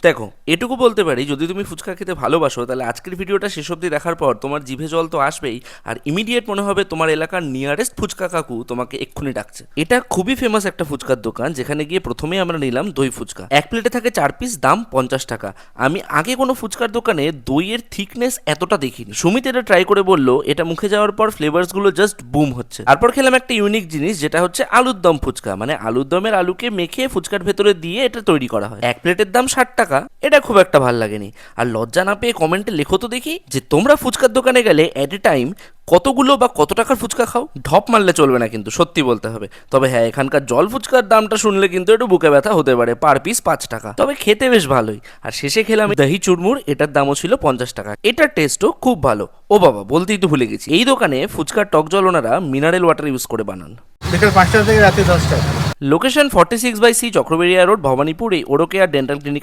দেখো, এটুকু বলতে পারি, যদি তুমি ফুচকা খেতে ভালোবাসো তাহলে আজকের ভিডিওটা শেষ অবধি দেখার পর তোমার জিভে জল তো আসবেই, আর ইমিডিয়েট মনে হবে তোমার এলাকার নিয়ারেস্ট ফুচকা কাকু তোমাকে এক্ষুনি ডাকছে। এটা খুবই ফেমাস একটা ফুচকার দোকান, যেখানে গিয়ে প্রথমেই আমরা নিলাম দই ফুচকা। এক প্লেটে থাকে 4 পিস, দাম 50 টাকা। আমি আগে কোনো ফুচকার দোকানে দইয়ের থিকনেস এতটা দেখিনি। সুমিত এটা ট্রাই করে বলল এটা মুখে যাওয়ার পর ফ্লেভারস গুলো জাস্ট বুম হচ্ছে। তারপর খেলাম একটা ইউনিক জিনিস, যেটা হচ্ছে আলুর দম ফুচকা, মানে আলুর দমের আলুকে মেখে ফুচকার ভেতরে দিয়ে এটা তৈরি করা হয়। এক প্লেটের দাম 60 টাকা। এটা খুব একটা ভাল লাগেনি। আর লজ্জা না পেয়ে কমেন্টে লেখো তো দেখি যে তোমরা ফুচকার দোকানে গেলে এট এ টাইম কতগুলো বা কত টাকার ফুচকা খাও। ঢপ মারলে চলবে না কিন্তু, সত্যি বলতে হবে। তবে হ্যাঁ, এখানকার জল ফুচকার দামটা শুনলে কিন্তু একটু বুকে ব্যথা হতে পারে, পার পিস 5 টাকা। তবে খেতে বেশ ভালোই। আর শেষে খেলাম দহি চুরমুর, এটার দামও ছিল 50 টাকা। এটার টেস্টও খুব ভালো। ও বাবা, বলতেই তো ভুলে গেছি, এই দোকানে ফুচকার টক জল ওনারা মিনারেল ওয়াটার ইউজ করে বানান। বিকেল 5টা থেকে রাতে 10টা। Location 46/C, Chakraberia road, Bhabanipur, এই ওরো কেয়ার ডেন্টাল ক্লিনিক।